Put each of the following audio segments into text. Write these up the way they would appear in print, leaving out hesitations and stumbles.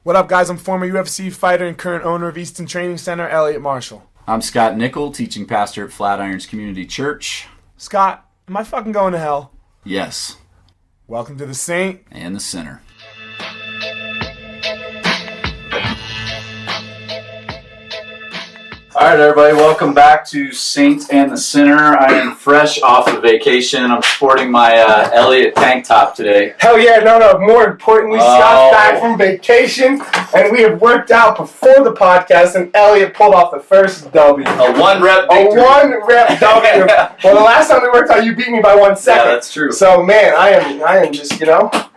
What up, guys? I'm former UFC fighter and current owner of Easton Training Center, Elliot Marshall. I'm Scott Nickel, teaching pastor at Flatirons Community Church. Scott, am I fucking going to hell? Yes. Welcome to the Saint And the Sinner. All right, everybody, welcome back to Saint and the Sinner. I am fresh off of vacation. I'm sporting my Elliot tank top today. Hell yeah, no. More importantly, Scott's back from vacation, and we have worked out before the podcast, and Elliot pulled off the first W. A one-rep victory. A one-rep W. Well, the last time we worked out, you beat me by 1 second. Yeah, that's true. So, man, I am just,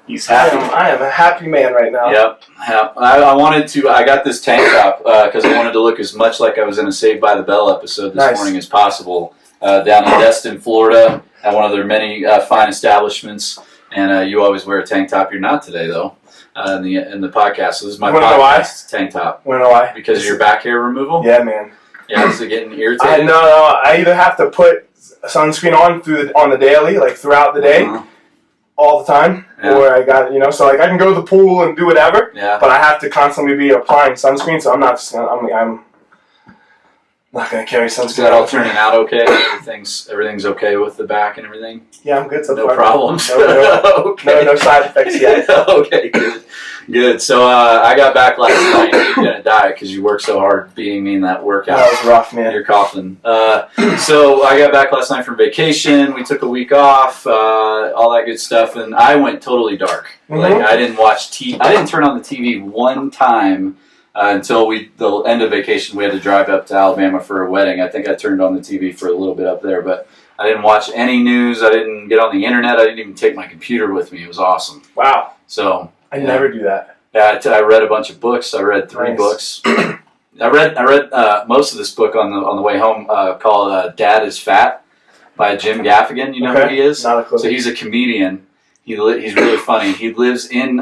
He's happy. I am a happy man right now. Yep. I got this tank top because I wanted to look as much like I was in a Saved by the Bell episode this morning as possible down in Destin, Florida, at one of their many fine establishments. And you always wear a tank top. You're not today, though, in the podcast. So this is my podcast tank top. Wanna know why? Because of your back hair removal? Yeah, man. Yeah, is it getting irritated? No. I either have to put sunscreen on the daily, like throughout the day, all the time, or I got so like I can go to the pool and do whatever, but I have to constantly be applying sunscreen. So I'm not gonna carry sunscreen. Is that all turning out okay? Everything's okay with the back and everything? Yeah, I'm good so far. No problems? Okay. No side effects yet. Okay, good. So I got back last night. You're gonna die because you worked so hard beating me in that workout. That was rough, man. You're coughing. So I got back last night from vacation. We took a week off, all that good stuff, and I went totally dark. Mm-hmm. Like I didn't watch TV. I didn't turn on the TV one time. Until the end of vacation, we had to drive up to Alabama for a wedding. I think I turned on the TV for a little bit up there, but I didn't watch any news. I didn't get on the internet. I didn't even take my computer with me. It was awesome. Wow. So I never do that. Yeah, I read a bunch of books. I read 3 books. I read most of this book on the way home called "Dad Is Fat" by Jim Gaffigan. You know who he is? Not a clue. So he's a comedian. He's really funny. He lives in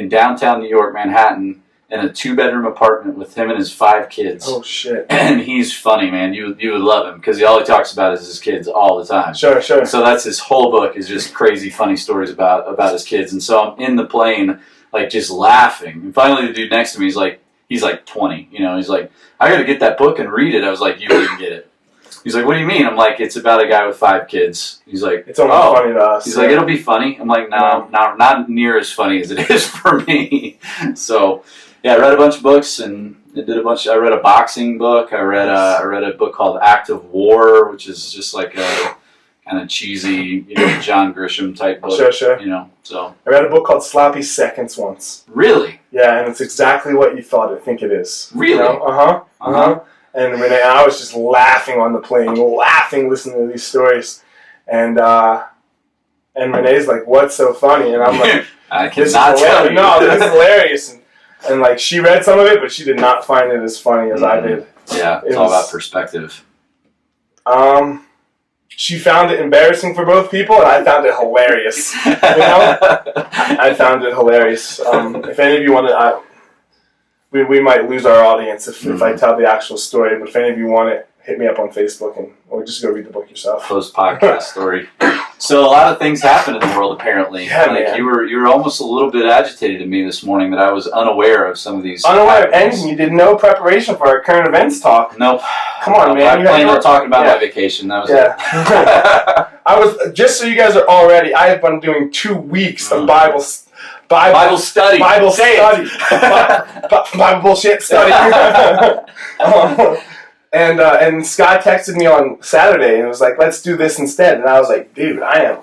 downtown New York, Manhattan, in a 2-bedroom apartment with him and his 5 kids. Oh, shit. And he's funny, man. You would love him because all he talks about is his kids all the time. Sure. So that's his whole book is just crazy, funny stories about his kids. And so I'm in the plane, like, just laughing. And finally the dude next to me, he's like 20. He's like, I got to get that book and read it. I was like, you didn't get it. He's like, what do you mean? I'm like, it's about a guy with 5 kids. He's like, it's only funny to us. He's like, it'll be funny. I'm like, no, not near as funny as it is for me. So... yeah, I read a bunch of books and I read a boxing book. I read a book called Act of War, which is just like a kind of cheesy, John Grisham type book. Sure. So I read a book called Sloppy Seconds once. Really? Yeah, and it's exactly what you thought I think it is. Really? And Renee, I was just laughing on the plane, listening to these stories, and Renee's like, "What's so funny?" And I'm like, I cannot tell you. No, this is hilarious. And like she read some of it, but she did not find it as funny as I did. Yeah, it's all about perspective. She found it embarrassing for both people, and I found it hilarious. I found it hilarious. If any of you want to, we might lose our audience if I tell the actual story. But if any of you want it, hit me up on Facebook or just go read the book yourself. Post podcast story. So a lot of things happen in the world apparently. Yeah, like man. you were almost a little bit agitated to me this morning that I was unaware of some of these. Unaware of anything. You did no preparation for our current events talk. Nope. Come on, man. I planned on talking about my vacation. That was it. I was just so you guys are all ready. I have been doing 2 weeks of Bible study. Bible bullshit study. And Scott texted me on Saturday and was like, let's do this instead. And I was like, dude, I am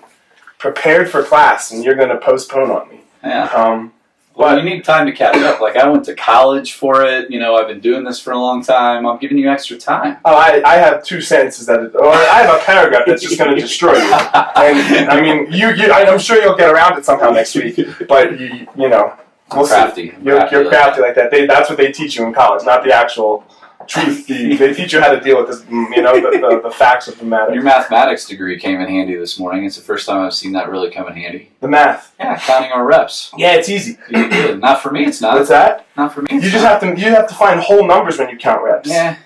prepared for class and you're going to postpone on me. Yeah. Well, you need time to catch up. Like, I went to college for it. I've been doing this for a long time. I'm giving you extra time. Oh, I have 2 sentences I have a paragraph that's just going to destroy you. And, I mean, I'm sure you'll get around it somehow next week. But, we'll crafty. See. You're crafty like that. That's what they teach you in college, not the actual... truth. They teach you how to deal with this, the facts of the matter. Your mathematics degree came in handy this morning. It's the first time I've seen that really come in handy. The math. Yeah, counting our reps. Yeah, it's easy. Not for me, it's not. What's that? Not for me. You have to find whole numbers when you count reps. Yeah.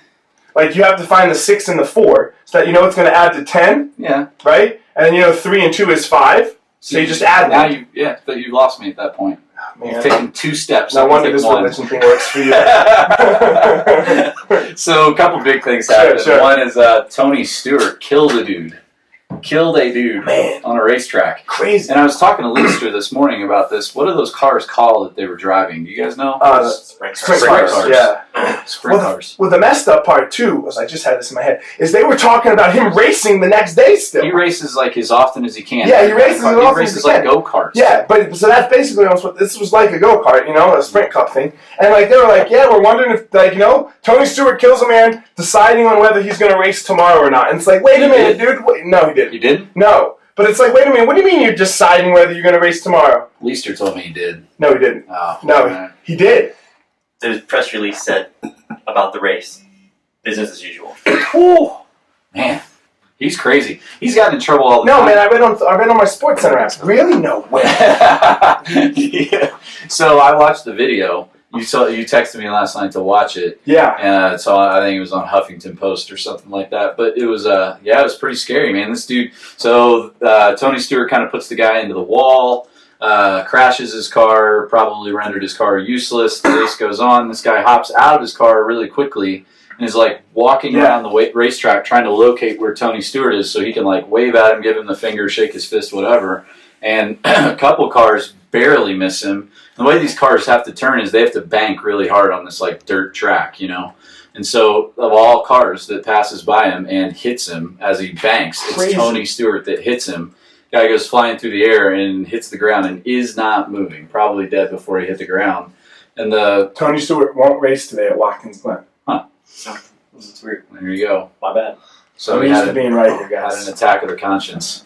Like you have to find the 6 and the 4, so that it's going to add to 10. Yeah. Right? And then 3 and 2 is 5. So you just add them. Now but you lost me at that point. Man. You've taken 2 steps. No wonder this religion thing works for you. So a couple big things happened. Sure. One is Tony Stewart killed a dude. Man. On a racetrack. Crazy. And I was talking to Leister this morning about this. What are those cars called that they were driving? Do you guys know? Sprint cars. Yeah. Sprint cars. Well, the messed up part, too, was I just had this in my head, is they were talking about him racing the next day still. He races like as often as he can. Yeah, he races as often as he can. He races like go-karts. Yeah, but so that's basically almost what this was like, a go-kart, a sprint cup thing. And like they were like, yeah, we're wondering if, Tony Stewart kills a man deciding on whether he's going to race tomorrow or not. And it's like, wait a minute, dude. Wait, no, he didn't. You didn't? No. But it's like, wait a minute, what do you mean you're deciding whether you're going to race tomorrow? Leister told me he did. No, he didn't. Oh, no, right. He did. The press release said about the race, business as usual. Ooh, man, he's crazy. He's gotten in trouble all the time. No, man, I read on my Sports Center app. Really? No way. Yeah. So I watched the video. You texted me last night to watch it. Yeah. And so I think it was on Huffington Post or something like that. But it was it was pretty scary, man. This dude. So Tony Stewart kind of puts the guy into the wall, crashes his car, probably rendered his car useless. The race goes on. This guy hops out of his car really quickly and is like walking around the racetrack trying to locate where Tony Stewart is so he can like wave at him, give him the finger, shake his fist, whatever. And a couple cars barely miss him. The way these cars have to turn is they have to bank really hard on this like dirt track, And so of all cars that passes by him and hits him as he banks, it's Tony Stewart that hits him. Guy goes flying through the air and hits the ground and is not moving, probably dead before he hit the ground. And Tony Stewart won't race today at Watkins Glen. Huh. It's weird. There you go. My bad. So I'm used to being right here, guys. Had an attack of the conscience.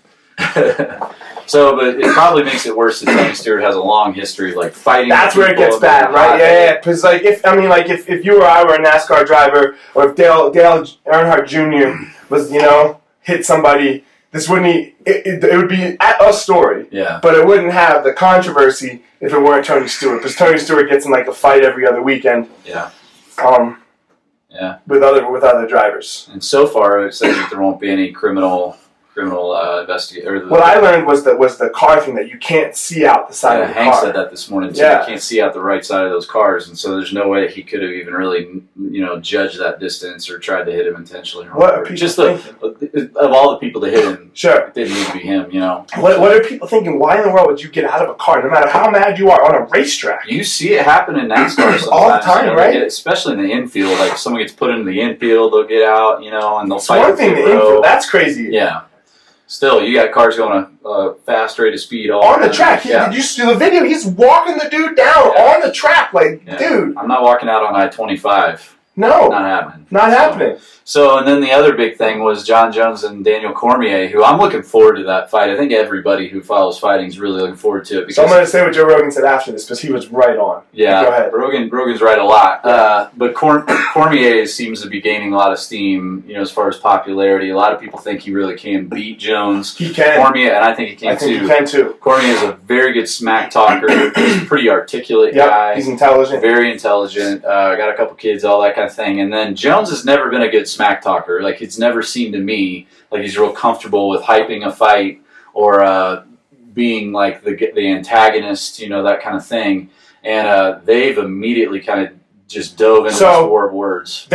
But it probably makes it worse that Tony Stewart has a long history of like fighting. That's where it gets bad, right? Yeah. Because if you or I were a NASCAR driver, or if Dale Earnhardt Jr. was hit somebody, this wouldn't it would be a story. Yeah. But it wouldn't have the controversy if it weren't Tony Stewart, because Tony Stewart gets in like a fight every other weekend. Yeah. Yeah. With other drivers. And so far, it says that there won't be any criminal investigation. What I learned was the car thing, that you can't see out the side of the Hank car. said that this morning too. Yeah. You can't see out the right side of those cars, and so there's no way he could have even really, judged that distance or tried to hit him intentionally. What are people thinking? Of all the people to hit him, sure, it didn't need to be him. What are people thinking? Why in the world would you get out of a car, no matter how mad you are, on a racetrack? You see it happen in NASCAR sometimes. All the time, right? Especially in the infield. Like if someone gets put into the infield, they'll get out, and they'll fight. One thing, the infield, that's crazy. Yeah. Still, you got cars going a fast rate of speed all on the track. Did you see the video? He's walking the dude down on the track, dude. I'm not walking out on I-25. No, not happening. Not happening. So, and then the other big thing was John Jones and Daniel Cormier, who I'm looking forward to that fight. I think everybody who follows fighting is really looking forward to it. So I'm going to say what Joe Rogan said after this, because he was right on. Yeah, go ahead. Rogan's right a lot. But Cormier seems to be gaining a lot of steam, as far as popularity. A lot of people think he really can beat Jones. He can. Cormier, and I think he can too. He can too. Cormier is a very good smack talker. He's a pretty articulate guy. He's intelligent. Very intelligent. Got a couple kids, all that kind of thing. And then Jones has never been a good smack talker. Like, it's never seemed to me like he's real comfortable with hyping a fight or being like the antagonist, that kind of thing. And they've immediately kind of just dove into this war of words.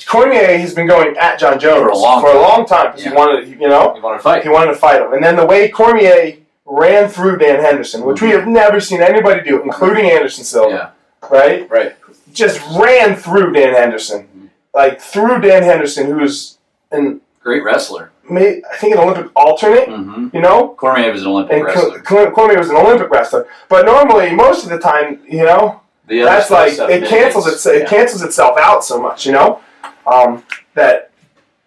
Cormier has been going at John Jones for a long time because he wanted to fight. He wanted to fight him. And then the way Cormier ran through Dan Henderson, which we have never seen anybody do, including Anderson Silva, right? Right. Just ran through Dan Henderson. Like, through Dan Henderson, who's a great wrestler. I think an Olympic alternate, Cormier was an Olympic wrestler. Cormier was an Olympic wrestler. But normally, most of the time, that's like, it cancels itself out so much,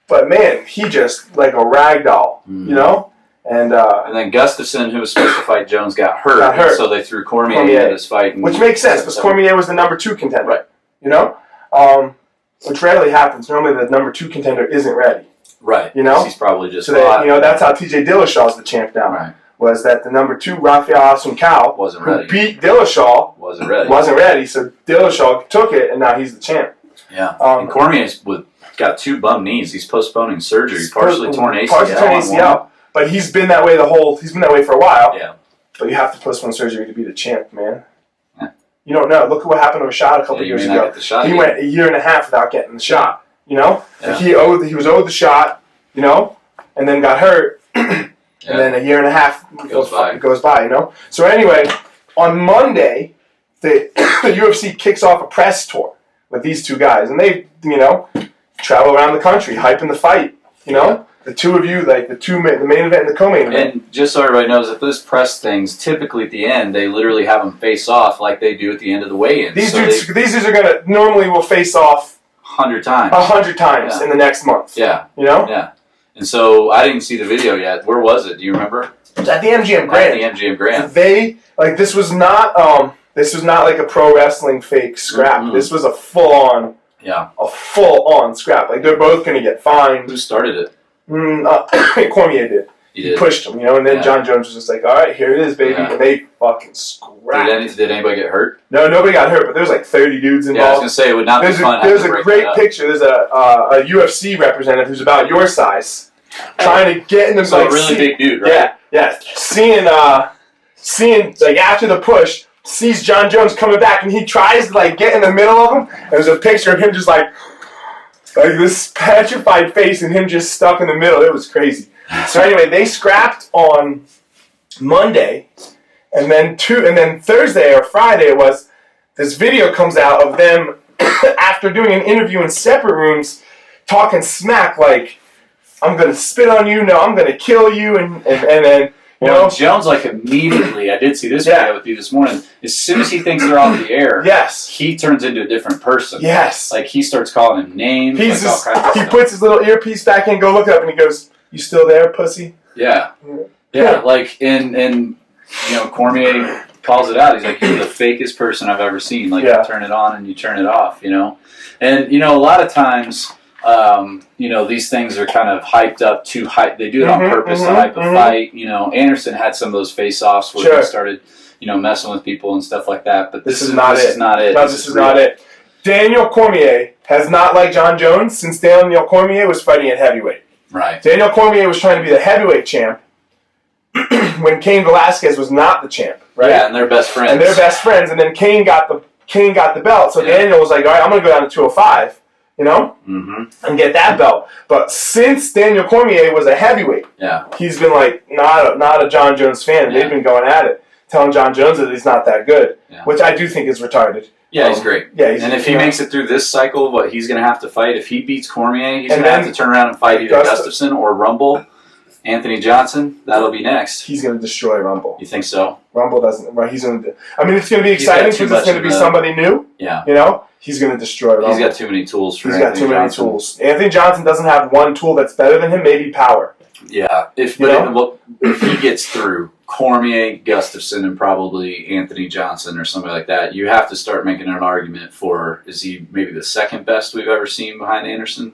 but man, he just, like a rag doll, And then Gustafson, who was supposed to fight Jones, got hurt. So they threw Cormier into this fight. Which makes sense, because Cormier was the number 2 contender. Right. Which rarely happens. Normally the number 2 contender isn't ready. Right. He's probably just that's how TJ Dillashaw's the champ now. Right. Was that the number 2 Rafael Asuncao wasn't ready. Who beat Dillashaw wasn't ready, so Dillashaw took it, and now he's the champ. Yeah. And Cormier's got 2 bum knees. He's postponing surgery, partially torn ACL. But he's been that way for a while. Yeah. But you have to postpone surgery to be the champ, man. You don't know. Look at what happened to Rashad a couple you years may not ago. get the shot He again. went a year and a half without getting the shot. You know, Yeah. he was owed the shot. You know, and then got hurt, and then a year and a half goes by. You know. So anyway, on Monday, the UFC kicks off a press tour with these two guys, and they, you know, travel around the country hyping the fight. You know, the two of you, like the main event and the co-main event. And just so everybody knows, that those press things, typically at the end, they literally have them face off like they do at the end of the weigh-in. These dudes are gonna normally will face off 100 times. 100 times in the next month. Yeah. You know. Yeah. And so I didn't see the video yet. Where was it? Do you remember? It was at the MGM Grand. At the MGM Grand. They this was not like a pro wrestling fake scrap. Mm-hmm. This was a full on scrap. Like they're both gonna get fined. Who started it? Cormier did. He pushed him, you know, and then John Jones was just like, "All right, here it is, baby," and they fucking scrapped. Did anybody get hurt? No, nobody got hurt, but there was like 30 dudes involved. Yeah, I was gonna say it would not be fun. There's a great picture. There's a UFC representative who's about your size, trying to get in the a really big dude, right? Yeah. Seeing like after the push, sees John Jones coming back, and he tries to like get in the middle of him. And there's a picture of him just like this petrified face, and him just stuck in the middle. It was crazy. So anyway, they scrapped on Monday, and then Thursday or Friday it was. This video comes out of them after doing an interview in separate rooms, talking smack like, "I'm gonna spit on you, no, I'm gonna kill you," and then. You know? Jones, like, immediately, I did see this video with you this morning, as soon as he thinks they're off the air, he turns into a different person. Yes. Like, he starts calling him names. He puts his little earpiece back in, go look up, and he goes, "You still there, pussy?" Yeah. Yeah, like, and you know, Cormier calls it out. He's like, "You're the fakest person I've ever seen. Like, you turn it on and you turn it off, you know?" And, you know, a lot of times... you know, these things are kind of hyped up to hype. They do it on purpose to hype a fight. You know, Anderson had some of those face-offs where he started, you know, messing with people and stuff like that. But this is not it. No, this is not it. Daniel Cormier has not liked John Jones since Daniel Cormier was fighting at heavyweight. Right. Daniel Cormier was trying to be the heavyweight champ when Cain Velasquez was not the champ. Right. Yeah, and they're best friends. And then Cain got the belt. So Daniel was like, "All right, I'm going to go down to 205." You know, and get that belt. But since Daniel Cormier was a heavyweight, he's been like not a John Jones fan. They've been going at it, telling John Jones that he's not that good, which I do think is retarded. Yeah, he's great. Yeah, and if he makes it through this cycle, what he's going to have to fight, if he beats Cormier, he's going to have to turn around and fight either Gustafson or Rumble. Anthony Johnson, that'll be next. He's going to destroy Rumble. You think so? Rumble doesn't. Right, he's going to. I mean, it's going to be exciting because it's going to be somebody new. Yeah. You know, he's going to destroy Rumble. He's got too many tools for Anthony Johnson. He's got too many tools. Anthony Johnson doesn't have one tool that's better than him. Maybe power. Yeah. If he gets through Cormier, Gustafson, and probably Anthony Johnson or somebody like that, you have to start making an argument for, is he maybe the second best we've ever seen behind Anderson?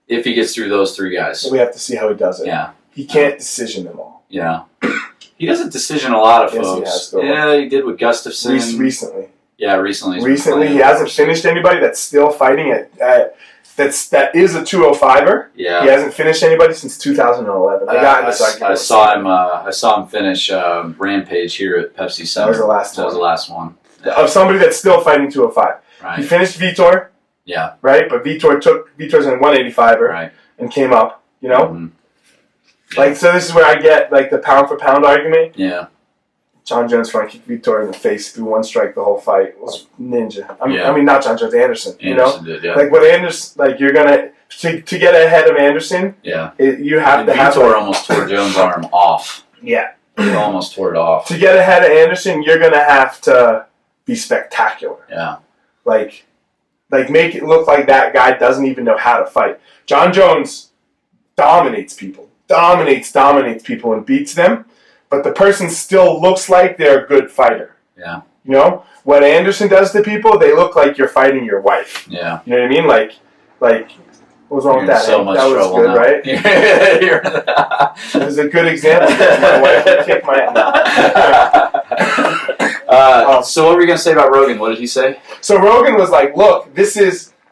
If he gets through those three guys. We have to see how he does it. Yeah. He can't decision them all. Yeah. He doesn't decision a lot of folks. He has, though. Yeah, he did with Gustafson. Recently. Yeah, recently. He hasn't finished anybody that's still fighting that is a 205er. Yeah. He hasn't finished anybody since 2011. I saw him finish Rampage here at Pepsi Center. That was the last one. Yeah. Of somebody that's still fighting 205. Right. He finished Vitor. Yeah. Right? But Vitor's in 185er and came up, you know? Mm-hmm. Like, so this is where I get, like, the pound-for-pound argument. Yeah. John Jones front kicked Vitor in the face through one strike the whole fight. It was ninja. I mean, not John Jones, Anderson. You know? Did, yeah. Like, what Anderson, like, you're going to get ahead of Anderson, you have to have... Vitor almost tore Jones' arm off. Yeah. He almost tore it off. To get ahead of Anderson, you're going to have to be spectacular. Yeah. Like, make it look like that guy doesn't even know how to fight. John Jones dominates people. Dominates people and beats them. But the person still looks like they're a good fighter. Yeah. You know? What Anderson does to people, they look like you're fighting your wife. Yeah. You know what I mean? Like what was wrong with that? So much that was trouble good, now. Right? It was a good example. My wife would kick my So what were you going to say about Rogan? What did he say? So Rogan was like, look,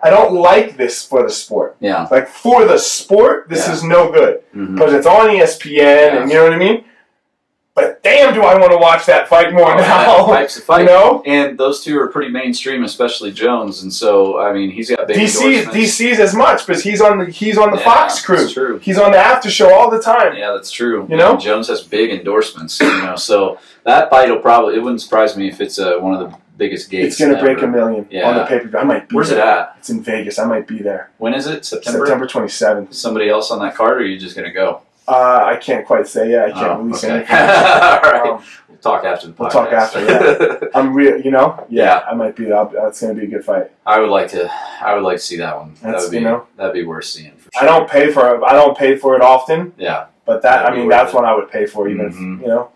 I don't like this for the sport. Yeah. Like, for the sport, this is no good. Because it's on ESPN, and you know what I mean? But damn, do I want to watch that fight more now? Pipe's a fight. You know? And those two are pretty mainstream, especially Jones. And so, I mean, he's got big endorsements. DC's as much, but he's on the Fox crew. That's true. He's on the after show all the time. Yeah, that's true. You know? And Jones has big endorsements. So that fight will probably, it wouldn't surprise me if it's one of the biggest gates. It's going to break $1 million on the pay-per-view. I might be Where's there. it at? It's in Vegas. I might be there. When is it? September 27th. Somebody else on that card, or are you just going to go? I can't quite say yet. I can't release anything. All right. We'll talk after the podcast. We'll talk after, yeah. I'm real, you know? Yeah. I might be there. That's going to be a good fight. I would like to see that one. That'd be worth seeing for sure. I don't pay for it often. Yeah. But that's one I would pay for even if, you know.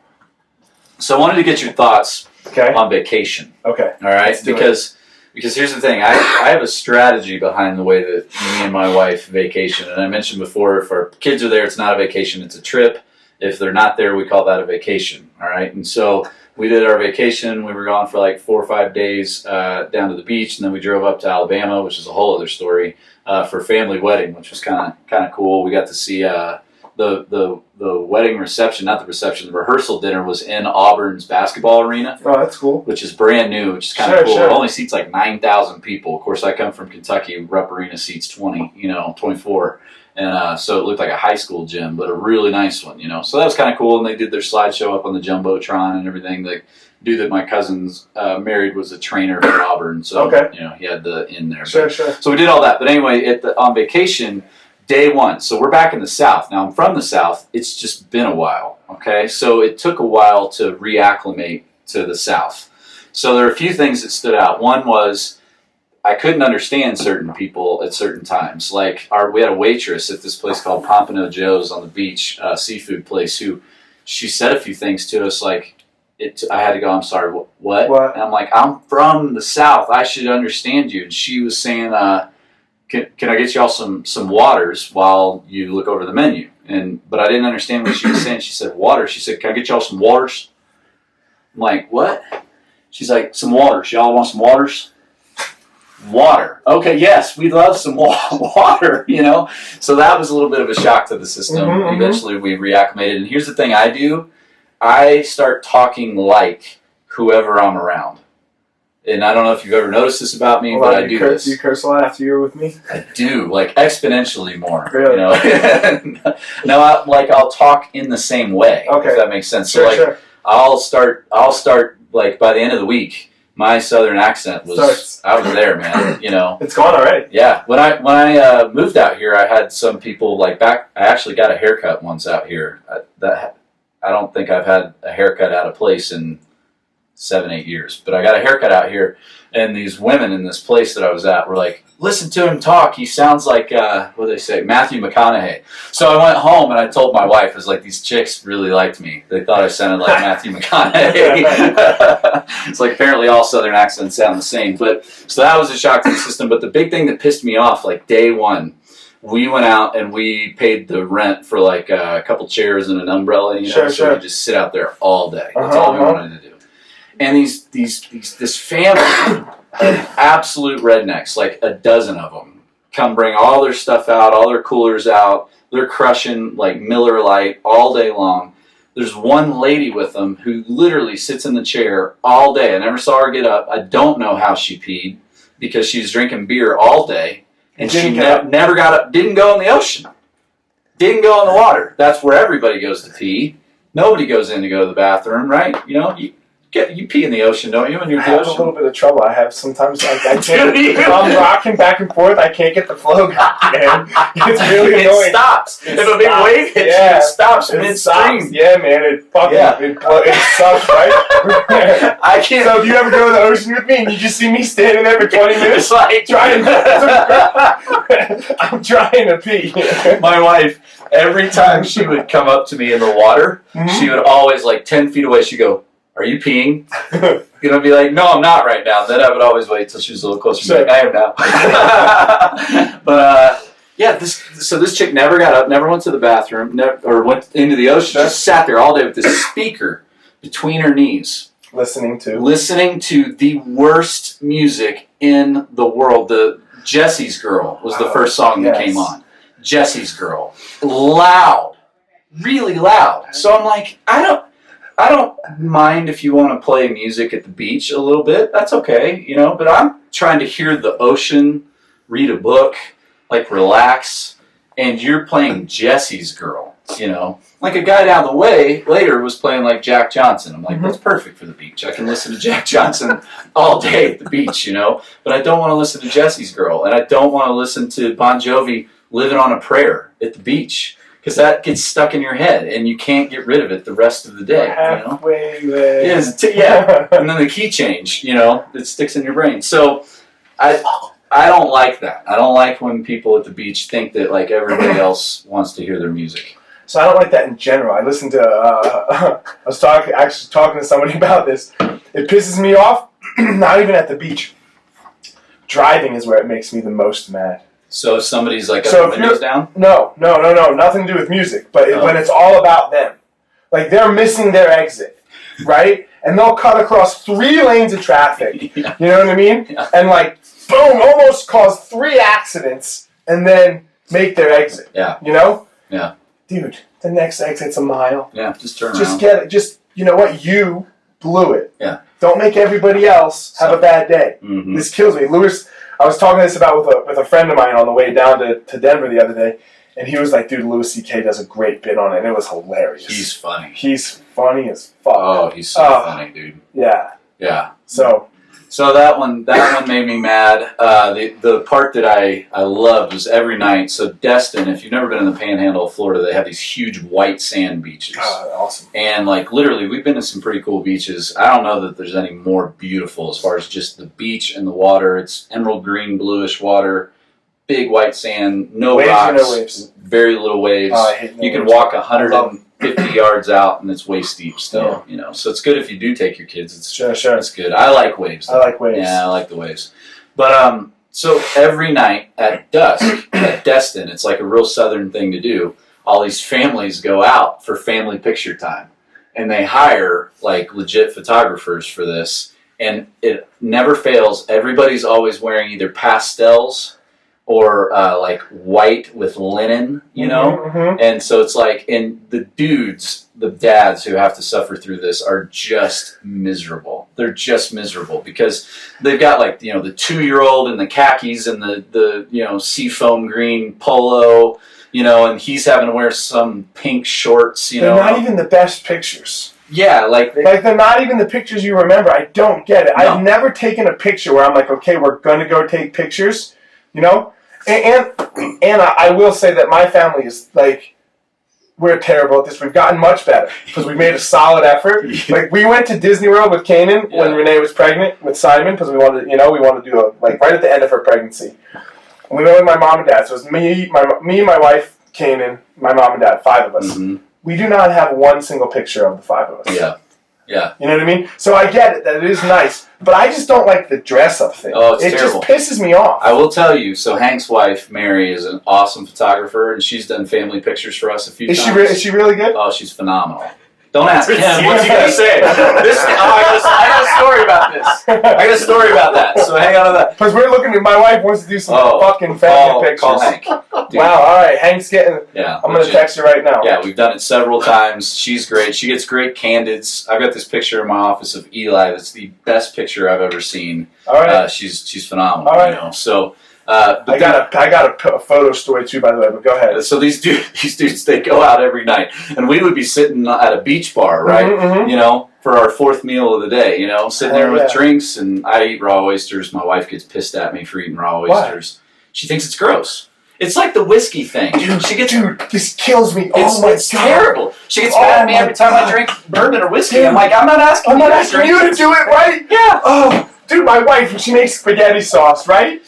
So I wanted to get your thoughts Okay. on vacation. Okay. All right, because here's the thing. I have a strategy behind the way that me and my wife vacation. And I mentioned before, if our kids are there, it's not a vacation, it's a trip. If they're not there, we call that a vacation. All right. And so we did our vacation. We were gone for like 4 or 5 days down to the beach, and then we drove up to Alabama, which is a whole other story, for a family wedding, which was kind of cool. We got to see the wedding reception, not the reception, the rehearsal dinner was in Auburn's basketball arena. Oh, that's cool. Which is brand new, which is kind of cool. Sure. It only seats like 9,000 people. Of course, I come from Kentucky. Rupp Arena seats 24. And so it looked like a high school gym, but a really nice one, So that was kind of cool. And they did their slideshow up on the Jumbotron and everything. The dude that my cousin's married was a trainer for Auburn. So, he had the in there. Sure. So we did all that. But anyway, on vacation, day one. So we're back in the South. Now, I'm from the South. It's just been a while, okay? So it took a while to reacclimate to the South. So there are a few things that stood out. One was I couldn't understand certain people at certain times. Like we had a waitress at this place called Pompano Joe's on the beach, seafood place, who she said a few things to us like, I had to go, I'm sorry, what? And I'm like, I'm from the South. I should understand you. And she was saying, can I get y'all some waters while you look over the menu? But I didn't understand what she was saying. She said, water. She said, can I get y'all some waters? I'm like, what? She's like, some waters. Y'all want some waters? Water. Okay, yes, we'd love some water, So that was a little bit of a shock to the system. Eventually we reacclimated. And here's the thing I do. I start talking like whoever I'm around. And I don't know if you've ever noticed this about me, but I do this. Do you curse a lot after you were with me? I do, like exponentially more. Really? No, I'll talk in the same way. Okay. If that makes sense. Sure. I'll start like by the end of the week, my Southern accent was I was there, man. It's gone already. Yeah. When I moved out here, I had some people I actually got a haircut once out here. I don't think I've had a haircut out of place in 7-8 years, but I got a haircut out here, and these women in this place that I was at were like, listen to him talk, he sounds like what do they say, Matthew McConaughey. So I went home and I told my wife, I was like, these chicks really liked me, they thought I sounded like Matthew McConaughey. It's like apparently all Southern accents sound the same, but so that was a shock to the system. But the big thing that pissed me off, like day one, we went out and we paid the rent for like a couple chairs and an umbrella, so we just sit out there all day. That's all we wanted to do. And this family of absolute rednecks, like a dozen of them, come bring all their stuff out, all their coolers out. They're crushing like Miller Lite all day long. There's one lady with them who literally sits in the chair all day. I never saw her get up. I don't know how she peed because she was drinking beer all day. And she never got up, didn't go in the ocean, didn't go in the water. That's where everybody goes to pee. Nobody goes in to go to the bathroom, right? You pee in the ocean, don't you? When you're in the ocean? I have a little bit of trouble. I have sometimes I can't. If I'm rocking back and forth, I can't get the flow going, man. It's really annoying. It stops. If a big wave hits you, it stops midstream. Yeah, man. It sucks, right? I can't. So, do you ever go to the ocean with me and you just see me standing there for 20 minutes, like trying? I'm trying to pee. My wife, every time she would come up to me in the water, she would always 10 feet away. She'd go, "Are you peeing?" Be like, "No, I'm not right now." Then I would always wait till she was a little closer. Sure. Like, I am now. But this chick never got up, never went to the bathroom, or went into the ocean. Just sat there all day with this speaker between her knees, listening to the worst music in the world. The Jesse's Girl was the first song that came on. Jesse's Girl, loud, really loud. So I'm like, I don't mind if you want to play music at the beach a little bit. That's okay, you know. But I'm trying to hear the ocean, read a book, like relax, and you're playing Jesse's Girl, you know. Like a guy down the way later was playing like Jack Johnson. I'm like, that's perfect for the beach. I can listen to Jack Johnson all day at the beach, you know. But I don't want to listen to Jesse's Girl, and I don't want to listen to Bon Jovi Living on a Prayer at the beach. Because that gets stuck in your head, and you can't get rid of it the rest of the day. Halfway there. Yeah, and then the key change, you know, it sticks in your brain. So, I don't like that. I don't like when people at the beach think that like everybody else wants to hear their music. So I don't like that in general. I listened to. I was talking to somebody about this. It pisses me off. Not even at the beach. Driving is where it makes me the most mad. So if somebody's like got the windows down? No. Nothing to do with music. But when it's all about them. Like they're missing their exit, right? And they'll cut across 3 lanes of traffic. Yeah. You know what I mean? Yeah. And like, boom, almost cause 3 accidents and then make their exit. Yeah. You know? Yeah. Dude, the next exit's a mile. Yeah, just turn Just around. get it. Just, you know what? You blew it. Yeah. Don't make everybody else have a bad day. Mm-hmm. This kills me. Lewis, I was talking this about with a friend of mine on the way down to Denver the other day, and he was like, dude, Louis C.K. does a great bit on it, and it was hilarious. He's funny. He's funny as fuck. Oh, he's so funny, dude. Yeah. Yeah. So that one made me mad. The part that I loved was every night. So Destin, if you've never been in the Panhandle of Florida, they have these huge white sand beaches. awesome. And like literally, we've been to some pretty cool beaches. I don't know that there's any more beautiful as far as just the beach and the water. It's emerald green, bluish water, big white sand, no Waves rocks, or no waves? very little waves. I hate no You can waves. walk 150 yards out, and it's waist deep still. You know, so it's good if you do take your kids. It's Sure. It's good. I like waves. I like waves. Yeah, I like the waves. But so every night at dusk at Destin, it's like a real southern thing to do. All these families go out for family picture time, and they hire like legit photographers for this. And it never fails. Everybody's always wearing either pastels or like white with linen, you know? Mm-hmm. And so it's like, and the dudes, the dads who have to suffer through this are just miserable. They're just miserable because they've got like, you know, the 2-year-old in the khakis and the you know, seafoam green polo, you know, and he's having to wear some pink shorts, you know. They're not even the best pictures. Yeah, like they're not even the pictures you remember. I don't get it. No. I've never taken a picture where I'm like, okay, we're gonna go take pictures, you know. And I will say that my family is like, we're terrible at this. We've gotten much better because we've made a solid effort. Like we went to Disney World with Kanan when Renee was pregnant with Simon because we wanted to do a like right at the end of her pregnancy. And we went with my mom and dad. So it was me, my wife, Kanan, my mom and dad, 5 of us. Mm-hmm. We do not have one single picture of the 5 of us. Yeah. Yeah. You know what I mean? So I get it, that it is nice. But I just don't like the dress-up thing. Oh, it's it terrible. just pisses me off. I will tell you, so Hank's wife, Mary, is an awesome photographer, and she's done family pictures for us a few times. Is she really good? Oh, she's phenomenal. Don't ask him. What's he going to say? I got a story about this. I got a story about that, so hang on to that. Because we're looking at, my wife wants to do some fucking family pictures. Call Hank. Dude. Wow, all right. Hank's getting... Yeah, I'm going to text you right now. Yeah, we've done it several times. She's great. She gets great candids. I've got this picture in my office of Eli. That's the best picture I've ever seen. All right. She's phenomenal. All right. You know? So... I got a photo story too, by the way, but go ahead. So these dudes, they go out every night, and we would be sitting at a beach bar, right? Mm-hmm. You know, for our 4th meal of the day. You know, sitting there with drinks, and I eat raw oysters. My wife gets pissed at me for eating raw oysters. Why? She thinks it's gross. It's like the whiskey thing. Dude, this kills me. It's terrible. She gets mad at me every time I drink bourbon or whiskey. Dude, I'm like, I'm not asking you to do it, right? Yeah. Oh, dude, my wife, when she makes spaghetti sauce, right?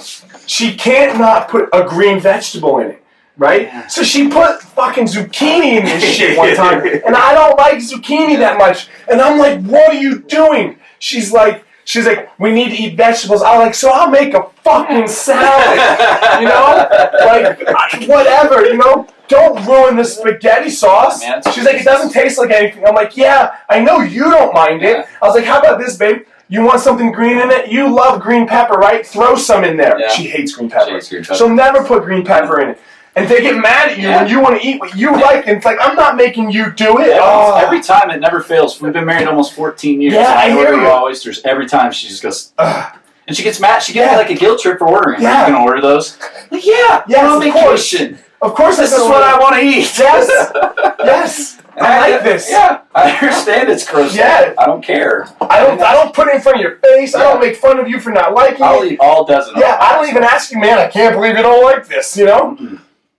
She can't not put a green vegetable in it, right? Yeah. So she put fucking zucchini in this shit one time, and I don't like zucchini that much. And I'm like, what are you doing? She's like, we need to eat vegetables. I'm like, so I'll make a fucking salad, you know? Like, whatever, you know? Don't ruin the spaghetti sauce. Man, she's like, it doesn't taste like anything. I'm like, yeah, I know you don't mind it. Yeah. I was like, how about this, babe? You want something green in it? You love green pepper, right? Throw some in there. Yeah. She hates green pepper. She hates green pepper. She'll never put green pepper in it. And they get mad at you when you want to eat what you like, and it's like, I'm not making you do it. Every time, it never fails. We've been married almost 14 years. Yeah, I hear you. Raw oysters every time. She just goes, and she gets mad. She gets like a guilt trip for ordering. Yeah. Are you going to order those? Like, yeah, yes, on vacation. Of course, this is what I want to eat. Yes, yes. I like this. Yeah, I understand it's gross. Yeah. I don't care. I don't put it in front of your face. Yeah. I don't make fun of you for not liking I'll it. eat all dozen. Yeah, I don't even ask you, man, I can't believe you don't like this, you know? Mm-hmm.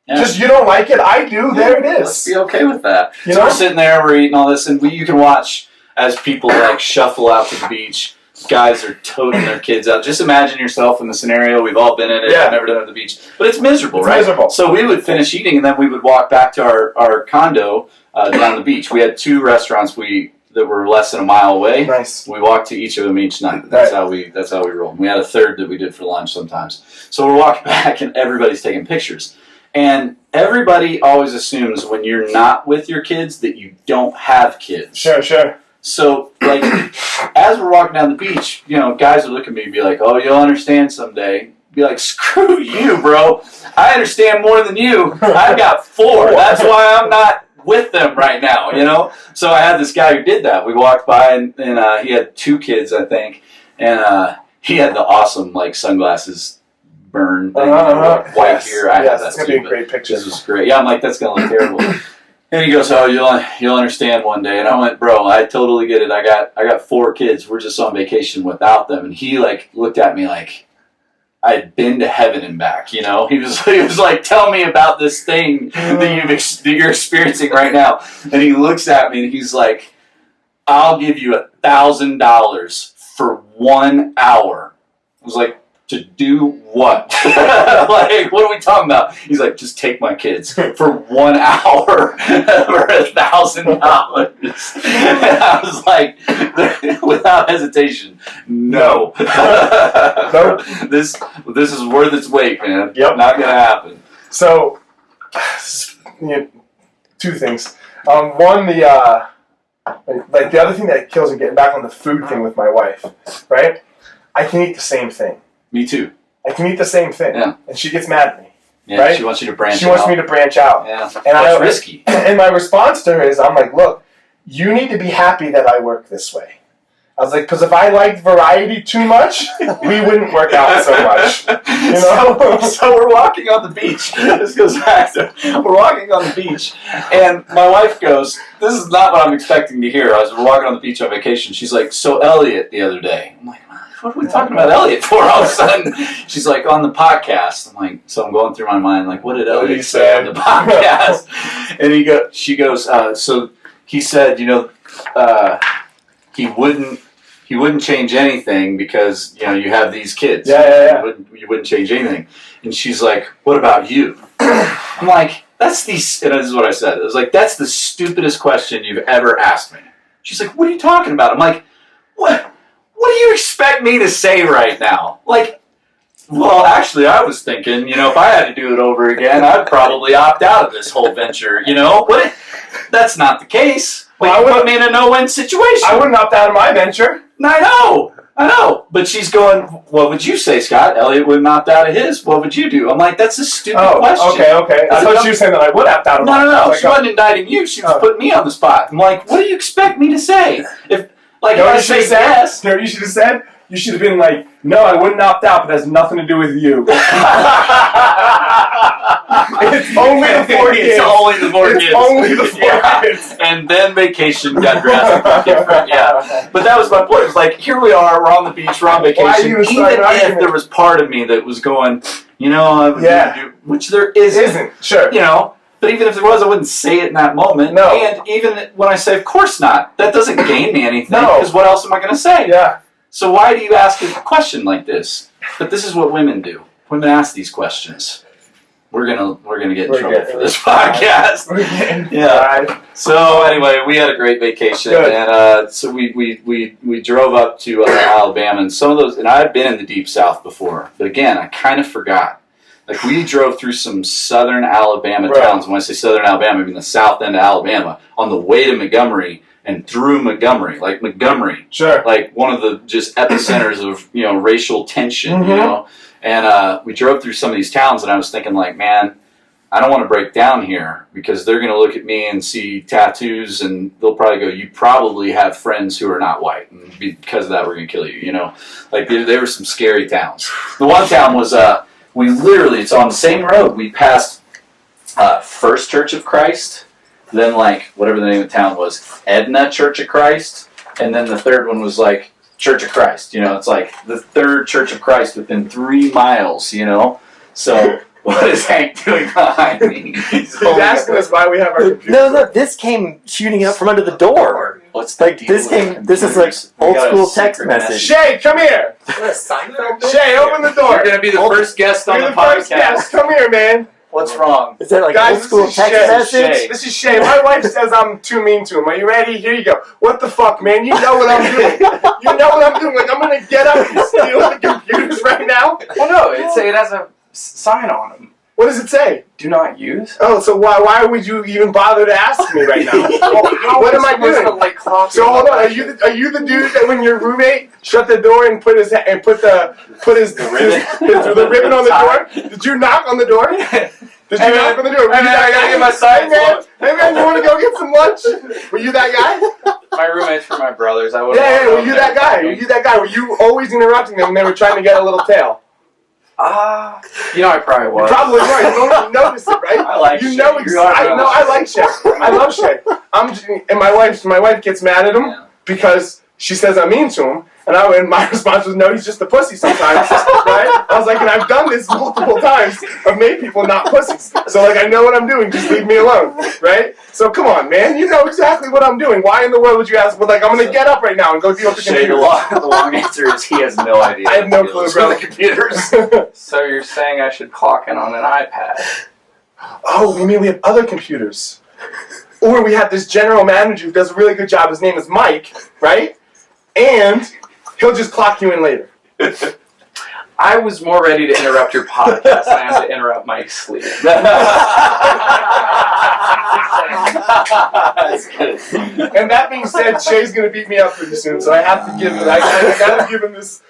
Yeah. Just, you don't like it, I do, there it is. Let's be okay with that. You so know? we're sitting there, we're eating all this, and you can watch as people like shuffle out to the beach. Guys are toting their kids out. Just imagine yourself in the scenario. We've all been in it. Yeah. I've never done it at the beach. But it's miserable, It's right? miserable. So we would finish eating, and then we would walk back to our condo down the beach. We had 2 restaurants that were less than a mile away. Nice. We walked to each of them each night. That's how we rolled. We had a third that we did for lunch sometimes. So we're walking back, and everybody's taking pictures. And everybody always assumes when you're not with your kids that you don't have kids. Sure. So, like, as we're walking down the beach, you know, guys would look at me and be like, oh, you'll understand someday. Be like, screw you, bro. I understand more than you. I've got 4. That's why I'm not with them right now, you know? So I had this guy who did that. We walked by, and he had 2 kids, I think. And he had the awesome, like, sunglasses burn thing, white here. I had that it's going to be a great picture. This was great. Yeah, I'm like, that's going to look terrible. And he goes, oh, you'll understand one day. And I went, bro, I totally get it. I got 4 kids. We're just on vacation without them. And he like looked at me like I'd been to heaven and back. You know, he was like, tell me about this thing that you're experiencing right now. And he looks at me and he's like, I'll give you $1,000 for 1 hour. I was like, to do what? Like, what are we talking about? He's like, just take my kids for 1 hour for $1,000. And I was like, without hesitation, no. This is worth its weight, man. Yep. Not gonna happen. So, 2 things. One, the other thing that kills me, getting back on the food thing with my wife, right? I can eat the same thing. Me too. I can eat the same thing. Yeah. And she gets mad at me. Yeah, right? She wants you to branch out. She wants me to branch out. Yeah. And that's risky. And my response to her is, I'm like, look, you need to be happy that I work this way. I was like, because if I liked variety too much, we wouldn't work out so much. You know? So we're walking on the beach. This goes back to, we're walking on the beach, and my wife goes, this is not what I'm expecting to hear. We're walking on the beach on vacation. She's like, so Elliot the other day. I'm like, what are we talking about Elliot for all of a sudden? She's like, on the podcast. I'm like, so I'm going through my mind, like, what did Elliot say on the podcast? And she goes, so he said, you know, he wouldn't change anything because, you know, you have these kids. Yeah. You wouldn't change anything. And she's like, what about you? I'm like, and this is what I said. I was like, that's the stupidest question you've ever asked me. She's like, what are you talking about? I'm like, what do you expect me to say right now? Like, well, actually, I was thinking, you know, if I had to do it over again, I'd probably opt out of this whole venture, you know? That's not the case. Well, you put me in a no-win situation. I wouldn't opt out of my venture. I know. But she's going, what would you say, Scott? Elliot wouldn't opt out of his. What would you do? I'm like, that's a stupid question. Okay. I thought she was saying that I would opt out of mine. No. She wasn't indicting you. She was putting me on the spot. I'm like, what do you expect me to say? If I say yes. You know what you should have said? You should have been like, no, I wouldn't opt out, but it has nothing to do with you. It's only the 4 kids. It's only the 4 kids. It's only the 4 kids. And then vacation got drastically different. Yeah. But that was my point. It's like, here we are, we're on the beach, we're on vacation. Even if there was part of me that was going, you know, I would do, which there isn't. Sure. You know. But even if there was, I wouldn't say it in that moment. No. And even when I say, of course not, that doesn't gain me anything. No. Because what else am I going to say? Yeah. So why do you ask a question like this? But this is what women do. Women ask these questions. We're gonna get in trouble for this podcast. Yeah. So anyway, we had a great vacation, and so we drove up to Alabama, and some of those. And I've been in the Deep South before, but again, I kind of forgot. Like, we drove through some southern Alabama towns. When I say southern Alabama, I mean the south end of Alabama, on the way to Montgomery and through Montgomery. Like, Montgomery. Sure. Like, one of the just epicenters of, you know, racial tension, you know. And we drove through some of these towns, and I was thinking, like, man, I don't want to break down here because they're going to look at me and see tattoos and they'll probably go, you probably have friends who are not white. And because of that, we're going to kill you, you know? Like, there were some scary towns. The one town was, it's on the same road. We passed First Church of Christ, then, like, whatever the name of the town was, Edna Church of Christ, and then the third one was, like, Church of Christ. You know, it's like the third Church of Christ within 3 miles, you know? So... What is Hank doing behind me? He's asking us why we have our computer. No, this came shooting up from under the door. What's the Like deal this with came. This is like We old got a school secret text message. Shay, come here. Shay, open the door. You're going to be the first guest on You're the the first podcast. guest. Come here, man. What's wrong? Is that like Guys, old school this is text Shay. message? Shay. This is Shay. My wife says I'm too mean to him. Are you ready? Here you go. What the fuck, man? You know what I'm doing. You know what I'm doing. Like, I'm going to get up and steal the computers right now. Well, no, it has a sign on them. What does it say? Do not use. Oh, so why would you even bother to ask me right now? What am I doing? So hold on. Are you the dude that when your roommate shut the door and put his ribbon on the door? Did you knock on the door? Did you knock on the door? I gotta get my sides Hey man, you want to go get some lunch? Were you that guy? My roommates were my brothers. I would. Yeah, were you that guy? Were you that guy? Were you always interrupting them when they were trying to get a little tail? I probably was. You probably were. You don't even notice it, right? I like Shay. I like Shay. I love Shay. And my wife gets mad at him because she says I'm mean to him, and my response was, no, he's just a pussy sometimes, right? I was like, and I've done this multiple times. I've made people not pussies. So, like, I know what I'm doing. Just leave me alone, right? So, come on, man. You know exactly what I'm doing. Why in the world would you ask? Well, like, I'm going to get up right now and go deal with the Shay, computer. the long answer is he has no idea. I have no clue, bro. The computers. So you're saying I should clock in on an iPad? Oh, you mean we have other computers? Or we have this general manager who does a really good job. His name is Mike, right? And he'll just clock you in later. I was more ready to interrupt your podcast than I am to interrupt Mike's sleep. And that being said, Shay's gonna beat me up pretty soon, so I have to give him. I gotta give him this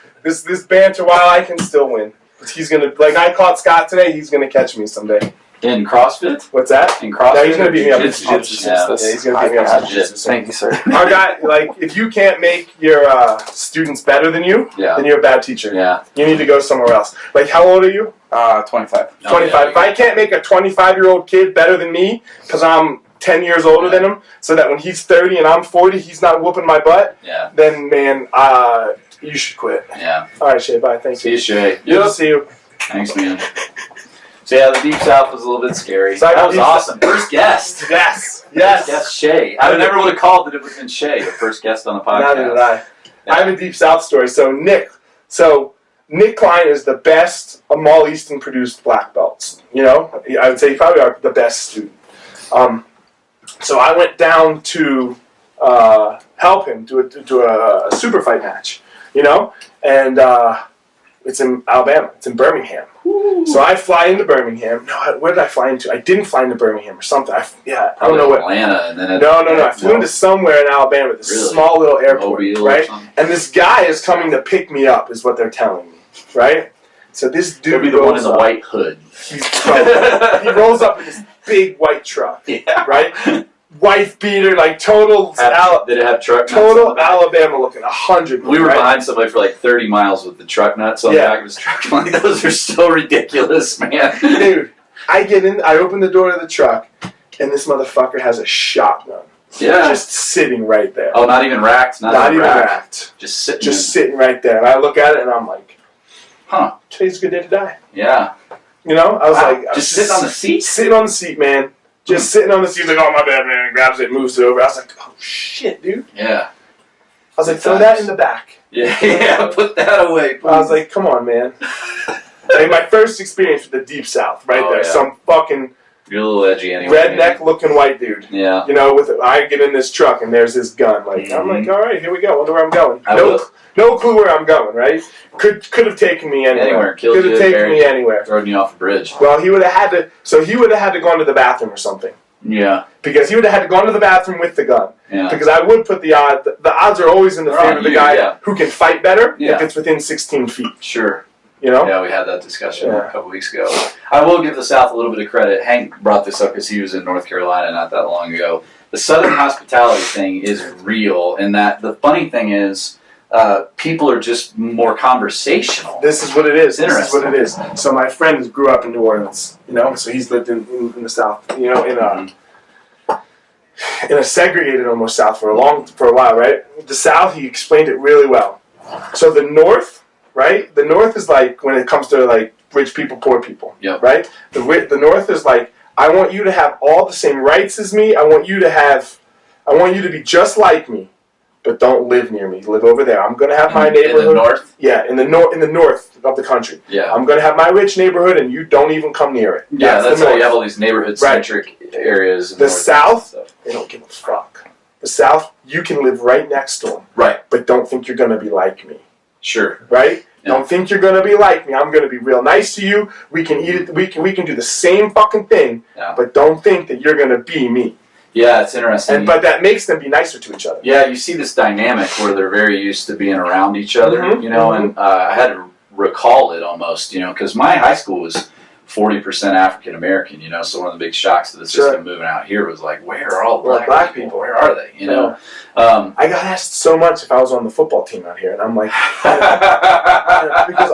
banter while I can still win. He's gonna, like, I caught Scott today. He's gonna catch me someday. In CrossFit? What's that? In CrossFit? Yeah, he's gonna beat me up. Yeah, He's gonna beat me up. Thank you, sir. Our guy, like, if you can't make your students better than you, then you're a bad teacher. Yeah. You need to go somewhere else. Like, how old are you? 25. 25. If I can't make a 25-year-old kid better than me, because I'm 10 years older than him, so that when he's 30 and I'm 40, he's not whooping my butt, then, man, you should quit. Yeah. All right, Shay, bye. Thanks. See you, Shay. Good to see you. Thanks, man. So, yeah, the Deep South was a little bit scary. So that was awesome. First guest. Yes. First guest, Shay. I never would have called that it would have been Shay, the first guest on the podcast. Neither did I. I have a Deep South story. So Nick Klein is the best of all Easton produced black belts. You know, I would say you probably are the best student. So I went down to help him do a super fight match. You know, and it's in Alabama. It's in Birmingham. Ooh. So I fly into Birmingham. No, where did I fly into? I didn't fly into Birmingham or something. I don't know what. Atlanta, and then No. I flew into somewhere in Alabama, this small little airport, right? And this guy is coming to pick me up, is what they're telling me, right? So this dude He'll be the one in the white hood. He rolls up in this big white truck, right? Wife beater, like total. Did it have truck nuts? Total Alabama looking, 100. We were behind somebody for like 30 miles with the truck nuts on the back of his truck. Like, those are so ridiculous, man. Dude, I get in, I open the door of the truck, and this motherfucker has a shotgun. Yeah. Just sitting right there. Oh, not even racked? Not even racked. Just sitting. Just sitting right there. And I look at it, and I'm like, huh. Today's a good day to die. Yeah. You know? I was like... Just sitting on the seat? Sitting on the seat, man. Just sitting on the seat, like, oh, my bad, man. And grabs it, moves it over. I was like, oh, shit, dude. Yeah. I was like, throw that in the back. Yeah, put that away, please. I was like, come on, man. Like, my first experience with the Deep South, right there. Yeah. Some fucking... You're a little edgy anyway. Redneck-looking white dude. Yeah. You know, I get in this truck, and there's this gun. Like, I'm like, all right, here we go. Wonder where I'm going. No clue where I'm going, right? Could have taken me anywhere. Could have taken me anywhere. Thrown you off a bridge. Well, he would have had to. So he would have had to go into the bathroom or something. Yeah. Because he would have had to go into the bathroom with the gun. Yeah. Because I would put the odds. The odds are always in the favor of the guy who can fight better if it's within 16 feet. Sure. You know? Yeah, we had that discussion a couple weeks ago. I will give the South a little bit of credit. Hank brought this up because he was in North Carolina not that long ago. The Southern hospitality thing is real, and that the funny thing is, people are just more conversational. This is what it is. Interesting. This is what it is. So my friend grew up in New Orleans, you know, so he's lived in the South, you know, in a segregated almost South for a while, right? The South, he explained it really well. So the North, right? The North is like when it comes to like rich people, poor people, right? The North is like, I want you to have all the same rights as me. I want you to be just like me, but don't live near me. Live over there. I'm going to have my neighborhood. In the North? Yeah, in the north of the country. Yeah. I'm going to have my rich neighborhood, and you don't even come near it. Yeah, that's how you have all these neighborhood-centric areas. The South, they don't give a fuck. The South, you can live right next to them. Right. But don't think you're going to be like me. Sure. Right? Yeah. Don't think you're going to be like me. I'm going to be real nice to you. We can eat it. We can do the same fucking thing, but don't think that you're going to be me. Yeah, it's interesting. But that makes them be nicer to each other. Yeah, you see this dynamic where they're very used to being around each other, you know, and I had to recall it almost, you know, because my high school was 40% African American, you know, so one of the big shocks to the system moving out here was like, where are all the black people? Where are they, you know? I got asked so much if I was on the football team out here, and I'm like, because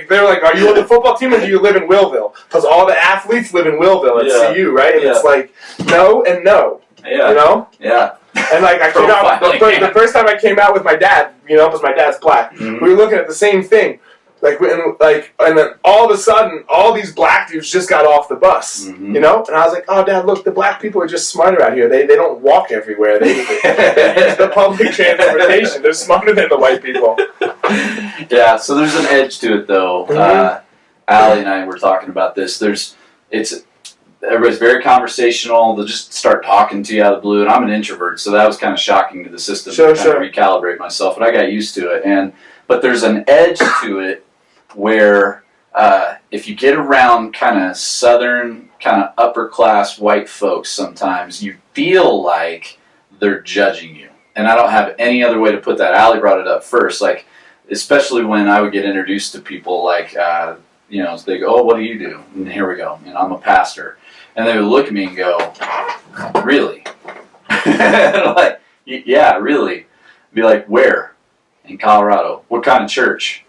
they're like, are you on the football team or do you live in Willville? Because all the athletes live in Willville at CU, right? And it's like, no and no, you know? Yeah. And like, I came out, the first time I came out with my dad, you know, because my dad's black, we were looking at the same thing. And then all of a sudden, all these black dudes just got off the bus, you know? And I was like, oh, Dad, look, the black people are just smarter out here. They don't walk everywhere. They use the public transportation. They're smarter than the white people. Yeah, so there's an edge to it, though. Allie and I were talking about this. Everybody's very conversational. They'll just start talking to you out of the blue. And I'm an introvert, so that was kind of shocking to the system to kind of recalibrate myself. But I got used to it. But there's an edge to it where if you get around kind of southern, kind of upper class white folks sometimes, you feel like they're judging you. And I don't have any other way to put that. Allie brought it up first, like, especially when I would get introduced to people like, you know, they go, oh, what do you do? And here we go. You know, I'm a pastor. And they would look at me and go, really? Like, yeah, really. Be like, where? In Colorado. What kind of church?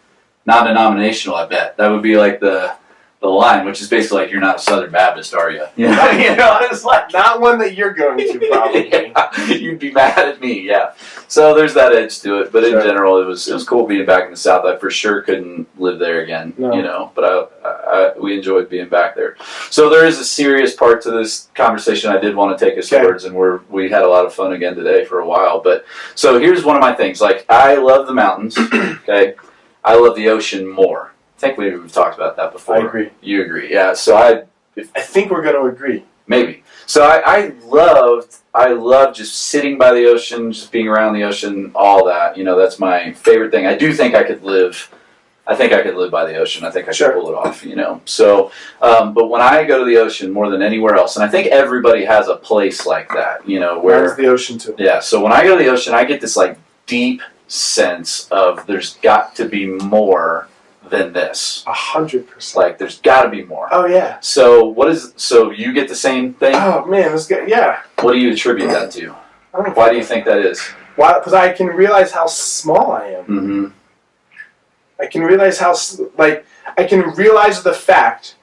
Non-denominational, I bet. That would be like the line, which is basically like, you're not a Southern Baptist, are you? You know, it's like, not one that you're going to, probably. Yeah, you'd be mad at me, yeah. So there's that edge to it, but in general, it was cool being back in the South. I for sure couldn't live there again, you know, but we enjoyed being back there. So there is a serious part to this conversation I did want to take us towards, and we had a lot of fun again today for a while. But so here's one of my things. Like, I love the mountains, okay? I love the ocean more. I think we've talked about that before. I agree. You agree, yeah. So I think we're going to agree. Maybe. So I love just sitting by the ocean, just being around the ocean, all that. You know, that's my favorite thing. I do think I could live by the ocean. I think I could pull it off, you know. So, but when I go to the ocean more than anywhere else, and I think everybody has a place like that, you know, where... Where's the ocean too? Yeah, so when I go to the ocean, I get this, like, deep sense of there's got to be more than this. 100%. Like, there's got to be more. Oh, yeah. So you get the same thing? Oh, man, that's good. Yeah. What do you attribute that to? Why do you think that is? Why? Because I can realize how small I am. Mm-hmm. I can realize I can realize the fact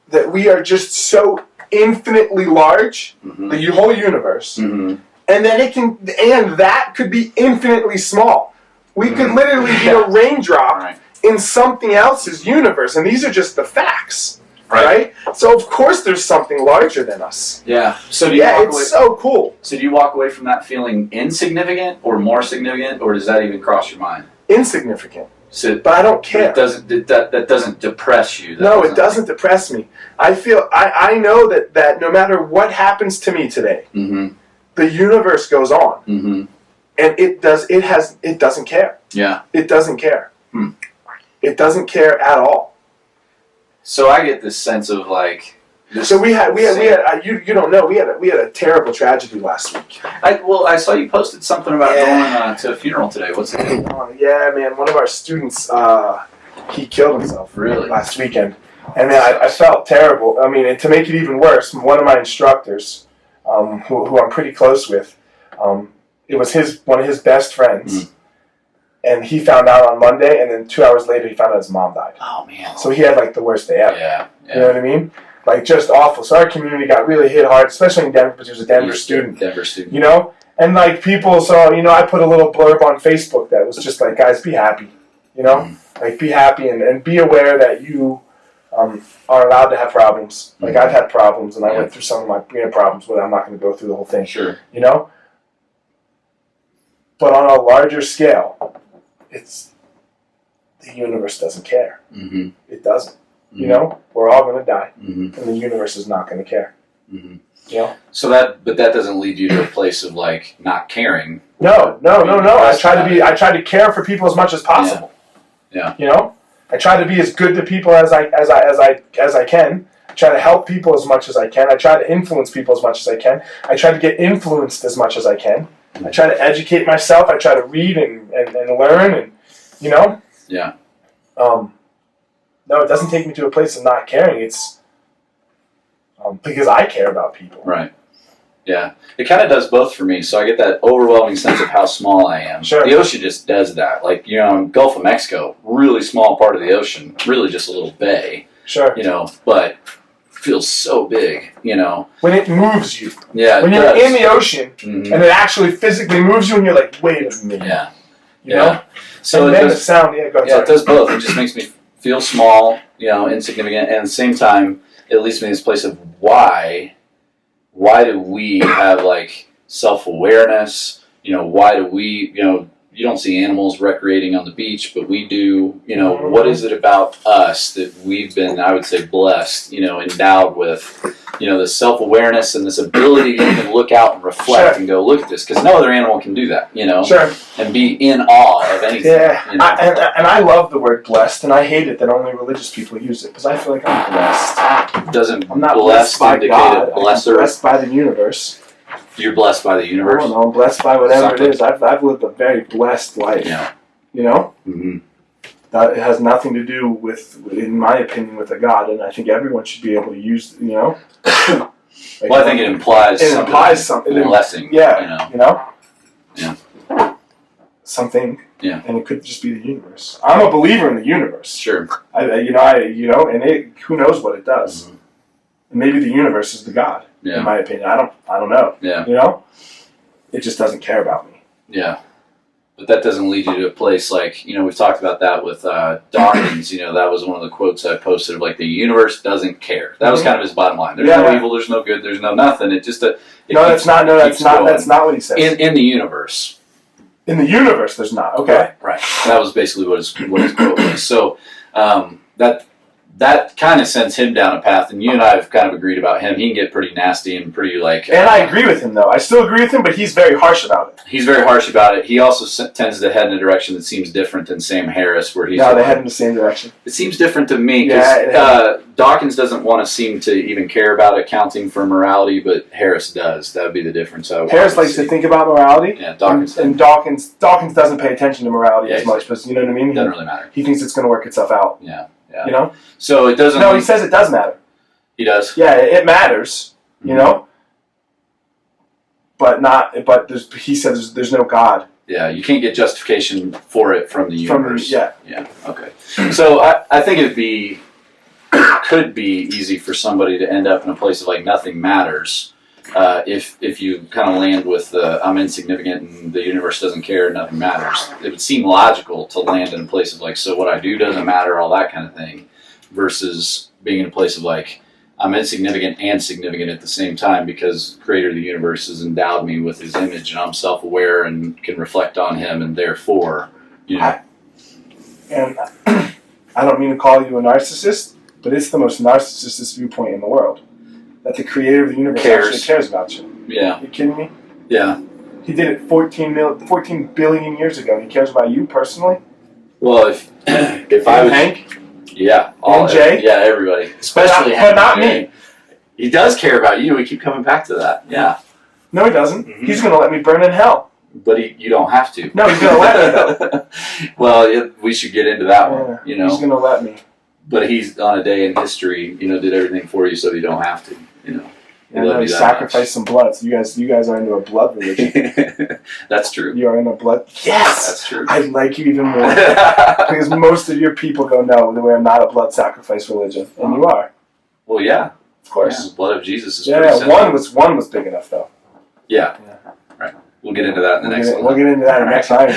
that we are just so infinitely large, the whole universe, and that could be infinitely small. We could literally be a raindrop in something else's universe, and these are just the facts, right? So of course there's something larger than us. Yeah. So it's so cool. So do you walk away from that feeling insignificant or more significant, or does that even cross your mind? Insignificant. So, but I don't care. That doesn't depress you. It doesn't depress me. I feel I know that no matter what happens to me today, the universe goes on, and it doesn't care. Yeah, it doesn't care. It doesn't care at all. So I get this sense of like. So we had you don't know we had a terrible tragedy last week. I saw you posted something about going to a funeral today. What's it? Yeah, man. One of our students He killed himself Really? last weekend. And then I felt terrible. I mean, and to make it even worse, one of my instructors, who I'm pretty close with, it was one of his best friends. And he found out on Monday, and then 2 hours later, he found out his mom died. Oh, man. So he had, like, the worst day ever. Yeah. You know what I mean? Like, just awful. So our community got really hit hard, especially in Denver, because he was a Denver student. You know? And, like, people saw, you know, I put a little blurb on Facebook that was just like, guys, be happy. You know? Like, be happy and be aware that you are allowed to have problems. Like, I've had problems, and I went through some of my problems, but I'm not going to go through the whole thing. Sure. You know? But on a larger scale, the universe doesn't care. It doesn't. You know, we're all going to die, and the universe is not going to care. You know. So but that doesn't lead you to a place of like not caring. No. I try to care for people as much as possible. Yeah. You know, I try to be as good to people as I can. I try to help people as much as I can. I try to influence people as much as I can. I try to get influenced as much as I can. I try to educate myself. I try to read and learn, and you know. Yeah. No, it doesn't take me to a place of not caring. It's because I care about people. Right. Yeah. It kind of does both for me. So I get that overwhelming sense of how small I am. Sure. The ocean just does that. Like, you know, Gulf of Mexico, really small part of the ocean, really just a little bay. Sure. You know, but feels so big, you know. When it moves you. Yeah. When you're in the ocean and it actually physically moves you and you're like, wait a minute. Yeah. You know? So and it then does, the sound, it does both. It just makes me feel small, you know, insignificant, and at the same time, it leads me to this place of why do we have like self-awareness? You know, why do we, you know, you don't see animals recreating on the beach, but we do. You know, what is it about us that we've been, I would say, blessed, you know, endowed with, you know, this self-awareness and this ability to even look out and reflect and go, look at this, because no other animal can do that, you know, and be in awe of anything. Yeah, you know? and I love the word blessed, and I hate it that only religious people use it, because I feel like I'm blessed. I'm not blessed by God. I'm blessed by the universe. You're blessed by the universe? I don't know, I'm blessed by whatever it is. I've lived a very blessed life. Yeah. You know? That has nothing to do with, in my opinion, with a God, and I think everyone should be able to use, you know? Like, well, I think it implies something. Blessing. Yeah. You know? Yeah. Something. Yeah. And it could just be the universe. I'm a believer in the universe. Sure. And who knows what it does. And maybe the universe is the God. Yeah. In my opinion, I don't know. Yeah. You know, it just doesn't care about me. Yeah, but that doesn't lead you to a place like, you know, we've talked about that with Dawkins. You know, that was one of the quotes I posted of like, the universe doesn't care. That was kind of his bottom line. There's no evil. There's no good. There's no nothing. It just that's not what he says. In the universe. In the universe, there's not. Okay. Right. That was basically what his quote was. So that kind of sends him down a path, and you and I have kind of agreed about him. He can get pretty nasty and pretty like... And I agree with him, though. I still agree with him, but he's very harsh about it. He's very harsh about it. He also tends to head in a direction that seems different than Sam Harris, where he's... No, they head in the same direction. It seems different to me, because Dawkins doesn't want to seem to even care about accounting for morality, but Harris does. That would be the difference. Harris likes to think about morality. Yeah, Dawkins and Dawkins doesn't pay attention to morality as much, but you know what I mean? It doesn't really matter. He thinks it's going to work itself out. Yeah. You know? So it doesn't... No, he says it does matter. He does? Yeah, it matters, you know? But he says there's no God. Yeah, you can't get justification for it from the universe. Yeah, okay. So I think could be easy for somebody to end up in a place of like nothing matters if you kind of land with I'm insignificant and the universe doesn't care, nothing matters. It would seem logical to land in a place of like, so what I do doesn't matter, all that kind of thing, versus being in a place of like, I'm insignificant and significant at the same time because the creator of the universe has endowed me with his image and I'm self-aware and can reflect on him, and therefore, you know. I don't mean to call you a narcissist, but it's the most narcissist viewpoint in the world. That the creator of the universe actually cares about you. Yeah. Are you kidding me? Yeah. He did it 14 billion years ago. He cares about you personally? Well, if I was... Hank? Yeah. And Jay? Yeah, everybody. Especially Hank. But not me. He does care about you. We keep coming back to that. Yeah. No, he doesn't. He's going to let me burn in hell. But you don't have to. No, he's gonna let me though. Well, we should get into that one. You know, he's gonna let me. But he's on a day in history. You know, did everything for you so you don't have to. You know, and he sacrificed some blood. So you guys are into a blood religion. That's true. You are in a blood. Yes, that's true. I like you even more because most of your people go, no, we're not a blood sacrifice religion, and you are. Well, yeah, of course. Yeah, the blood of Jesus is pretty simple. one was big enough though. Yeah. Right. We'll get into that in the next one. We'll get into that in the next one.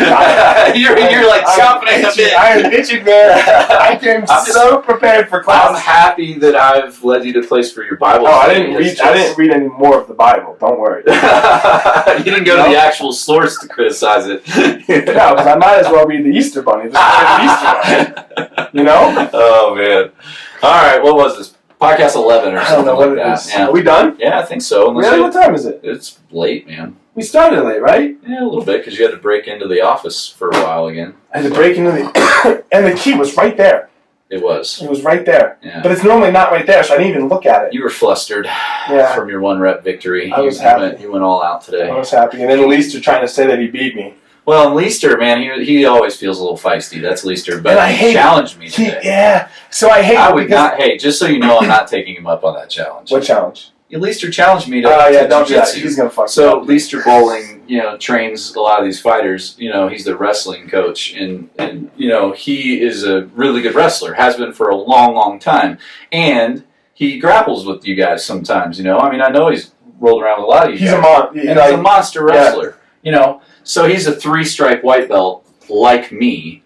You're like chomping at the bit. I am itching, man. I came so prepared for class. I'm happy that I've led you to place for your Bible. I didn't read any more of the Bible. Don't worry. You didn't go to the actual source to criticize it. No, because I might as well read the Easter Bunny. Just read the Easter Bunny. You know? Oh man. All right. What was this? Podcast 11 or something I don't know what like it that. is. Yeah. Are we done? Yeah, I think so. What time is it? It's late, man. We started late, right? Yeah, a little bit because you had to break into the office for a while again. I had to break into the... and the key was right there. It was. It was right there. Yeah. But it's normally not right there, so I didn't even look at it. You were flustered from your 1-rep victory. I was happy. You went all out today. I was happy. And then Leaster trying to say that he beat me. Well, Leaster, man, he always feels a little feisty. That's Leaster. But he challenged me today. Yeah. So I hate it because... Hey, just so you know, I'm not taking him up on that challenge. What challenge? Leaster challenged me to don't do that. jiu-jitsu. He's going to fuck So Leaster Bowling, trains a lot of these fighters. He's the wrestling coach, and he is a really good wrestler. Has been for a long, long time, and he grapples with you guys sometimes. I know he's rolled around with a lot of you. He's guys. he's a monster wrestler. So he's a 3-stripe white belt like me.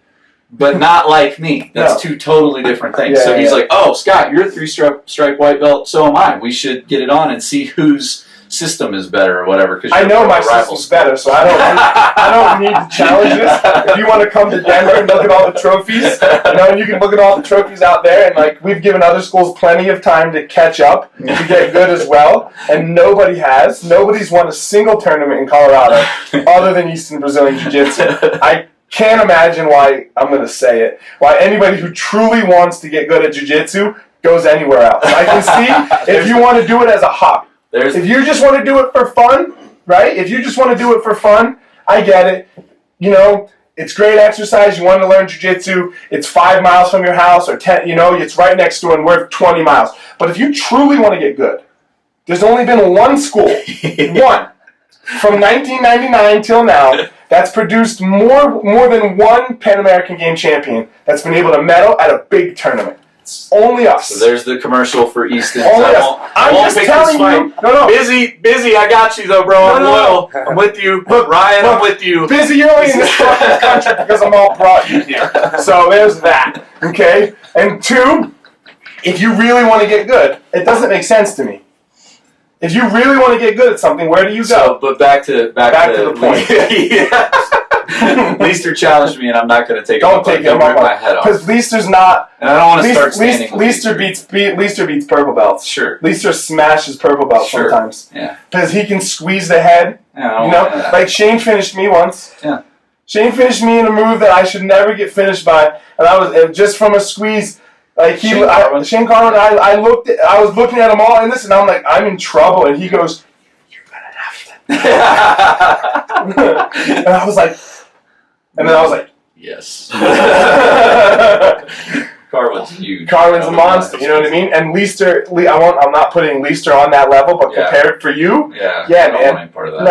But not like me. That's two totally different things. So he's like, "Oh, Scott, you're a 3-stripe white belt. So am I. We should get it on and see whose system is better or whatever." Because I know my system's better, so I don't need to challenge this. If you want to come to Denver and look at all the trophies, and you can look at all the trophies out there, and we've given other schools plenty of time to catch up to get good as well, and nobody has. Nobody's won a single tournament in Colorado other than Eastern Brazilian Jiu-Jitsu. I can't imagine why, I'm going to say it, why anybody who truly wants to get good at jiu-jitsu goes anywhere else. I can see if you want to do it as a hobby. If you just want to do it for fun, right? If you just want to do it for fun, I get it. It's great exercise. You want to learn jiu-jitsu. It's 5 miles from your house or 10, it's right next to and we're 20 miles. But if you truly want to get good, there's only been one school, one, from 1999 till now, that's produced more than one Pan American Game champion that's been able to medal at a big tournament. It's only us. So there's the commercial for Easton. Only us. I'm just telling you. No. Busy. I got you though, bro. I'm loyal. I'm with you. Look, Ryan, I'm with you. Busy early in this fucking country because I'm all brought you here. So there's that. Okay. And 2, if you really want to get good, it doesn't make sense to me. If you really want to get good at something, where do you go? So, but back to the point. Yeah. Leaster challenged me, and I'm not going to take Don't take him up my head off. Because Leaster's not. And I don't want to start standing. Leaster beats purple belts. Sure. Leaster smashes purple belts sometimes. Yeah. Because he can squeeze the head. Yeah, like Shane finished me once. Yeah. Shane finished me in a move that I should never get finished by, and I was just from a squeeze. Like Shane Carwin, I was looking at him all in this, and I'm like, I'm in trouble, and he goes, "You're gonna have to." And I was like, yes. Carwin's huge. Carwin's a monster. You know what I mean? And Leaster, I'm not putting Leaster on that level, but compared for you, man. I don't part of that.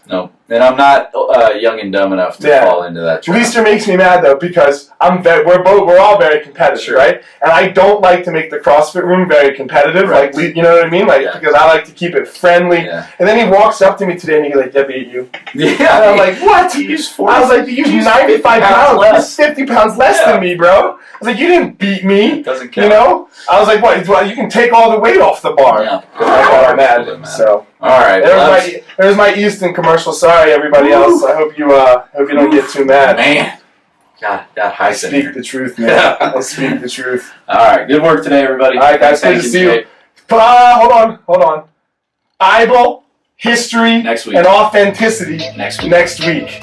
No. And I'm not young and dumb enough to fall into that trap. Leaster makes me mad though because we're all very competitive, right? And I don't like to make the CrossFit room very competitive, right. You know what I mean? Because I like to keep it friendly. Yeah. And then he walks up to me today and he's like, "I beat you." Yeah. And I'm like, "What?" I was like, "You use 95 pounds less, 50 pounds less than me, bro." I was like, "You didn't beat me." Doesn't count. I was like, "What? You can take all the weight off the bar." Yeah. I got mad. So. All right. There's my Easton commercial. Sorry, everybody else. I hope you don't get too mad. Man, God, I speak the truth, man. I speak the truth. All right. Good work today, everybody. All right, guys. Good to see you. Hold on. Bible, history, next week, and authenticity next week. Next week.